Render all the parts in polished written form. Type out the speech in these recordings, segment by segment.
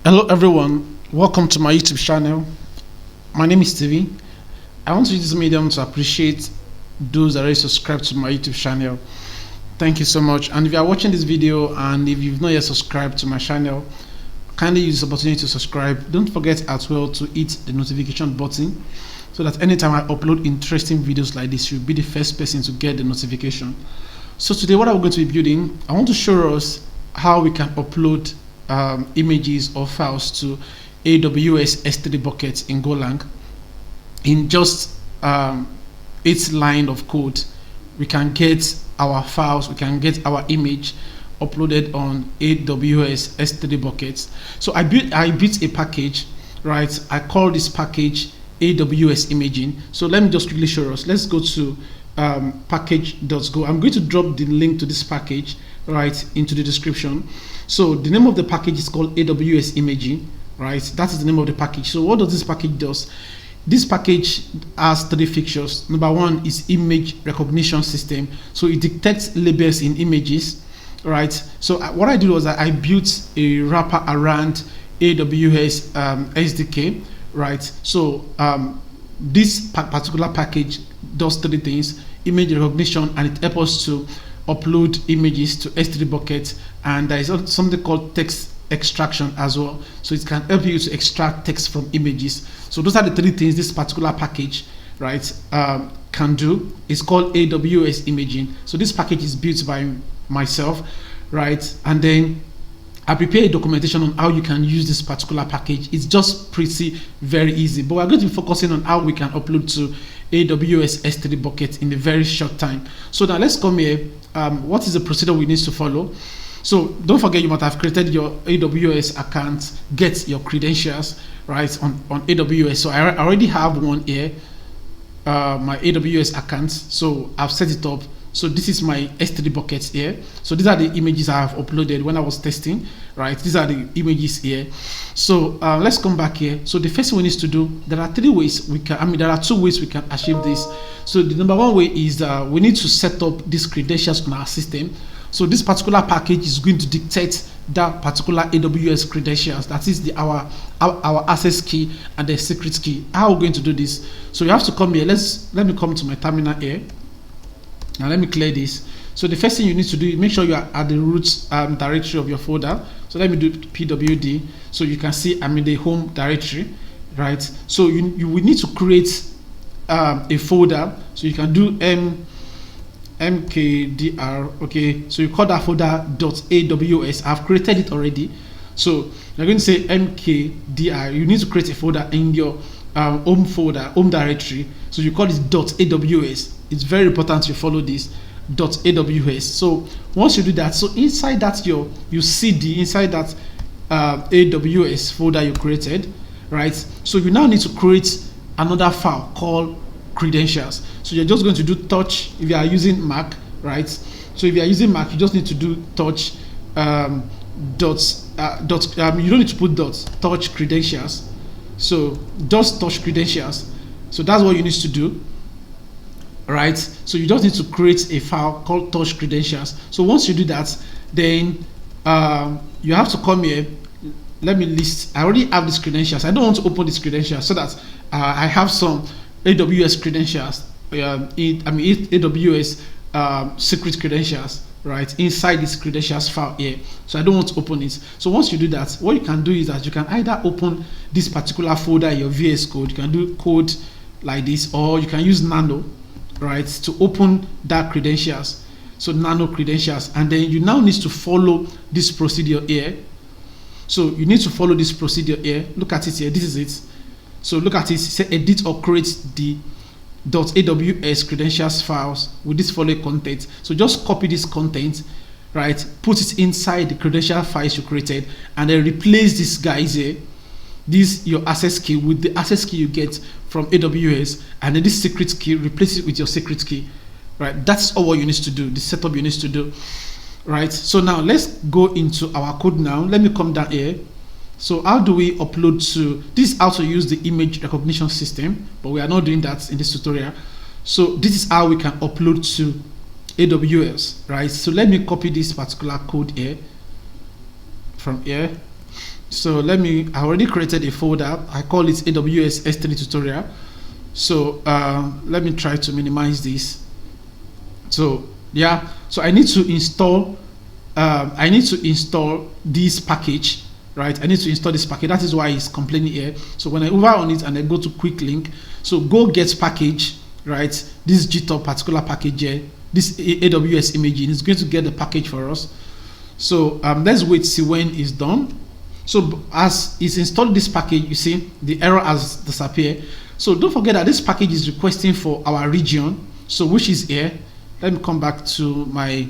Hello everyone, welcome to my YouTube channel. My name is Stevie. I want to use this medium to appreciate those that already subscribed to my YouTube channel. Thank you so much. And if you are watching this video and if you've not yet subscribed to my channel, kindly use this opportunity to subscribe. Don't forget as well to hit the notification button so that anytime I upload interesting videos like this, you'll be the first person to get the notification. So today what I'm going to be building, I want to show us how we can upload images or files to AWS S3 buckets in GOLANG. In just 8 lines of code, we can get our files, we can get our image uploaded on AWS S3 buckets. So I built a package, right? I call this package AWSIMAGING. So let me just quickly show us. Let's go to package.go. I'm going to drop the link to this package right into the description. So the name of the package is called AWSIMAGING, right? That is the name of the package. So what does this package do? This package has 3 features. Number 1 is image recognition system. So it detects labels in images, right? So what I did was that I built a wrapper around AWS SDK, right? So this particular package does 3 things: image recognition, and it helps us to upload images to S3 buckets, and there is something called text extraction as well. So it can help you to extract text from images. So those are the 3 things this particular package, right, can do. It's called AWSIMAGING. So this package is built by myself, right, and then I prepare a documentation on how you can use this particular package. It's just pretty very easy, but we're going to be focusing on how we can upload to AWS S3 bucket in a very short time. So now let's come here. What is the procedure we need to follow? So don't forget, you must have created your AWS account, get your credentials right on AWS. So I already have one here, my AWS account. So I've set it up. So this is my S3 buckets here. So these are the images I have uploaded when I was testing, right? These are the images here. So let's come back here. So the first thing we need to do, there are 3 ways we can, there are 2 ways we can achieve this. So the number 1 way is we need to set up these credentials on our system. So this particular package is going to dictate that particular AWS credentials. That is our access key and the secret key. How are we going to do this? So you have to come here. Let me come to my terminal here. Now let me clear this. So the first thing you need to do is make sure you are at the root directory of your folder. So let me do pwd, so you can see I'm in the home directory, right? So you will need to create a folder. So you can do mkdir, okay? So you call that folder .aws. I've created it already. So you're going to say mkdir. You need to create a folder in your home folder, home directory. So you call it .aws. It's very important you follow this .aws. So once you do that, so inside that you cd inside that AWS folder you created, right? So you now need to create another file called credentials. So you're just going to do touch if you are using Mac, right? So if you are using Mac, you just need to do touch you don't need to put touch credentials. So just touch credentials. So that's what you need to do. Right, so you just need to create a file called touch credentials. So once you do that, then you have to come here. Let me list. I already have these credentials. I don't want to open these credentials so that I have some AWS credentials. AWS secret credentials, right, inside this credentials file here. So I don't want to open it. So once you do that, what you can do is that you can either open this particular folder in your VS Code. You can do code like this, or you can use nano, right, to open that credentials. So nano credentials, and then you now need to follow this procedure here. So you need to follow this procedure here. Look at it here. This is it. So look at it. Say edit or create the .aws credentials files with this following content. So just copy this content, right, put it inside the credential files you created, and then replace this guys here, this your access key, with the access key you get from AWS, and then this secret key, replace it with your secret key, right? That's all what you need to do, the setup you need to do, right? So now let's go into our code now. Let me come down here. So how do we upload to, this is how to use the image recognition system, but we are not doing that in this tutorial. So this is how we can upload to AWS, right? So let me copy this particular code here from here. So I already created a folder. I call it AWS S3 tutorial. So let me try to minimize this. So yeah, so I need to install this package, right? I need to install this package. That is why it's complaining here. So when I hover on it and I go to quick link, so go get package, right? This GitHub particular package here, this AWS imaging is going to get the package for us. So let's wait, see when it's done. So as it's installed this package, you see the error has disappeared. So don't forget that this package is requesting for our region, so which is here. Let me come back to my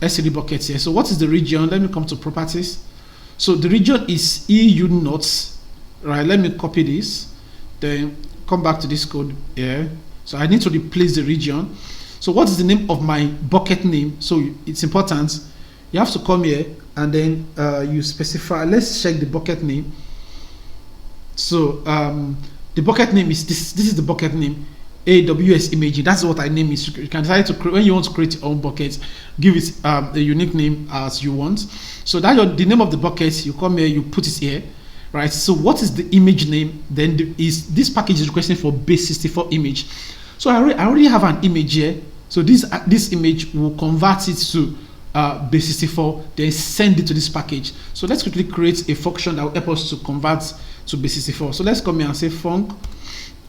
S3 bucket here. So what is the region? Let me come to properties. So the region is EU North, right? Let me copy this, then come back to this code here. So I need to replace the region. So what is the name of my bucket name? So it's important. You have to come here and then you specify. Let's check the bucket name. So the bucket name is this. This is the bucket name, AWS Imaging. That's what I name it. You can decide to create, when you want to create your own bucket, give it a unique name as you want. So that's the name of the bucket. You come here, you put it here, right? So what is the image name? Then this package is requesting for base64 image. So I already have an image here. So this image will convert it to base64, then send it to this package. So let's quickly create a function that will help us to convert to base64. So let's come here and say func.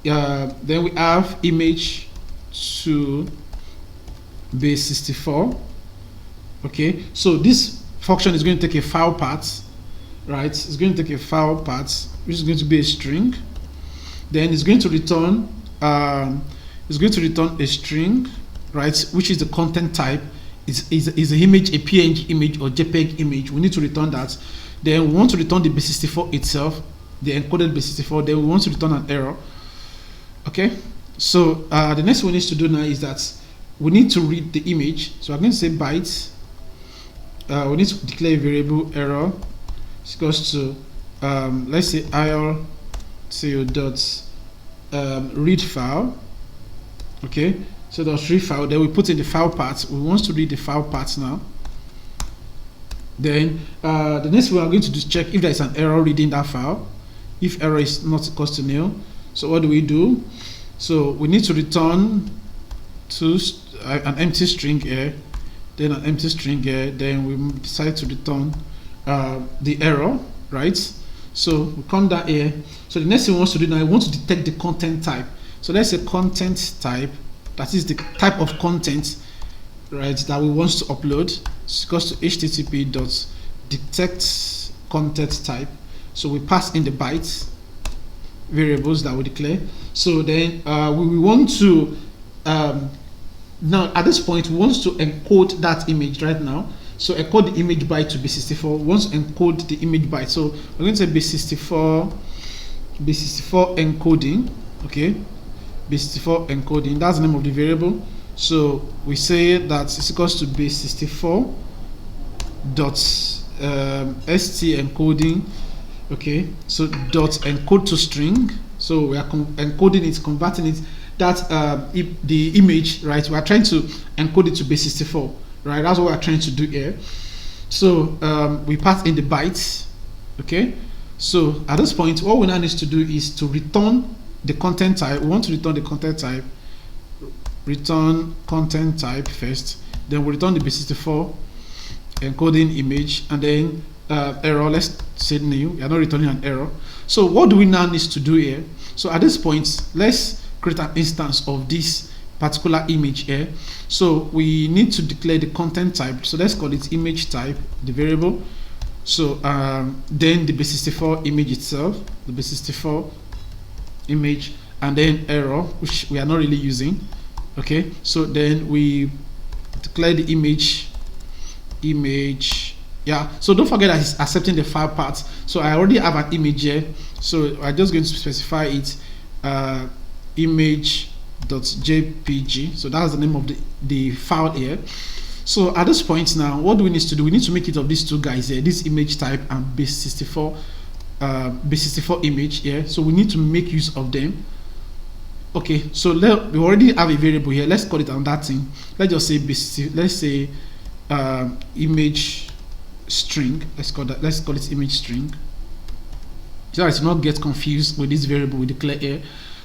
Then we have image to base64. Okay, so this function is going to take a file path, right? It's going to take a file path, which is going to be a string. Then it's going to return a string, right? Which is the content type. Is an image, a PNG image or JPEG image. We need to return that. Then we want to return the base64 itself, the encoded base64. Then we want to return an error. Okay, so the next one we need to do now is that we need to read the image. So I'm going to say bytes. We need to declare a variable error. It goes to let's say read file. Okay, so that's read file. Then we put in the file path. We want to read the file path now. Then the next one I'm going to do is check if there is an error reading that file. If error is not equal to nil, so what do we do? So we need to return to an empty string here, then an empty string here. Then we decide to return the error, right? So we come down here. So the next thing we want to do now, I want to detect the content type. So let's say content type. That is the type of content, right, that we want to upload. It goes to http://detect content type. So we pass in the bytes variables that we declare. So then we want to now at this point we want to encode that image right now. So encode the image byte to base64. We want to encode the image byte. So we're going to say base64 encoding. Okay, base64 encoding. That's the name of the variable. So we say that it's equals to base64 dot st encoding. Okay, so dot encode to string. So we are encoding it, converting it. That the image, right? We are trying to encode it to base64, right? That's what we are trying to do here. So we pass in the bytes. Okay, so at this point, what we now need to do is to return the content type. We want to return the content type. Return content type first. Then we return the base64 encoding image, and then error. Let's say new. We are not returning an error. So what do we now need to do here? So at this point, let's create an instance of this particular image here. So we need to declare the content type. So let's call it image type, the variable. So then the base64 image itself, the base64 image, and then error, which we are not really using. Okay, so then we declare the image. Yeah, so don't forget that it's accepting the file path. So I already have an image here, so I'm just going to specify it image.jpg. so that's the name of the file here. So at this point now, what do we need to do? We need to make it of these two guys here, this image type and base64 image here. So we need to make use of them. Okay, so we already have a variable here. Let's call it on that thing. Let's just say let's say image string. Let's call it image string. so that you not get confused with this variable we declare here.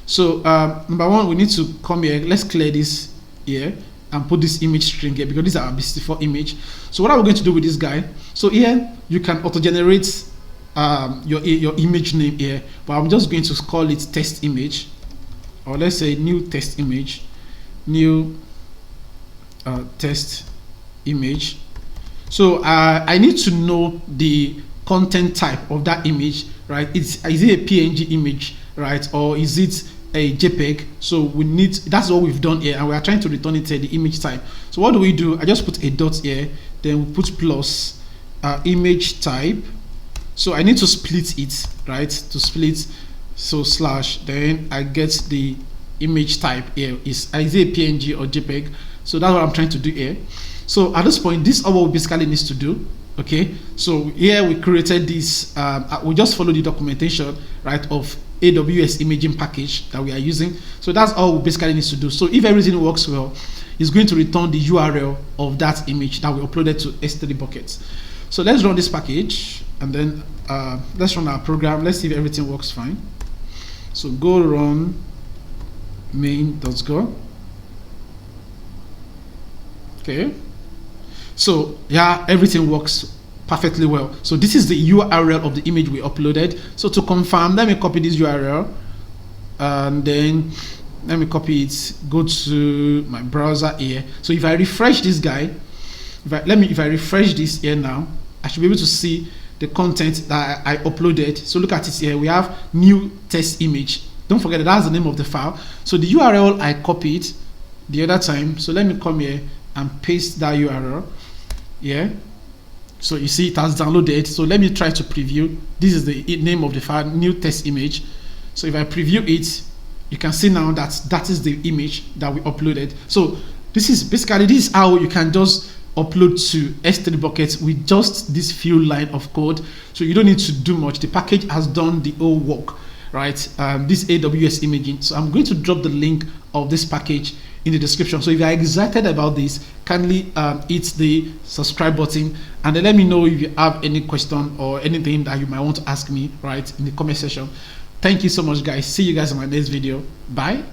So number one, we need to come here. Let's clear this here and put this image string here because this is our before image. So what are we going to do with this guy? So here you can auto generate your image name here, but I'm just going to call it test image, or let's say new test image, new test image. So I need to know the content type of that image, right? Is it a PNG image, right, or is it a JPEG? So we need, that's what we've done here, and we are trying to return it the image type. So what do? I just put a dot here, then we put plus image type. So I need to split it, right? To split, so slash, then I get the image type here. Is it a PNG or JPEG? So that's what I'm trying to do here. So at this point, this is all we basically needs to do. Okay, so here we created this. We just follow the documentation, right, of AWS imaging package that we are using. So that's all we basically need to do. So if everything works well, it's going to return the URL of that image that we uploaded to S3 buckets. So let's run this package, and then let's run our program. Let's see if everything works fine. So go run main.go. Okay, so yeah, everything works perfectly well. So this is the URL of the image we uploaded. So to confirm, let me copy this URL, and then let me copy it, go to my browser here. So if I refresh this guy, if I refresh this here now, I should be able to see the content that I uploaded. So look at it here. We have new test image. Don't forget that that's the name of the file. So the URL I copied the other time. So let me come here and paste that URL. Yeah. So you see it has downloaded. So let me try to preview. This is the name of the file, new test image. So if I preview it, you can see now that that is the image that we uploaded. So this is how you can just upload to S3 buckets with just this few line of code. So you don't need to do much. The package has done the whole work, right? This AWS imaging. So I'm going to drop the link of this package in the description. So if you're excited about this, kindly hit the subscribe button, and then let me know if you have any question or anything that you might want to ask me, right, in the comment section. Thank you so much, guys. See you guys in my next video. Bye.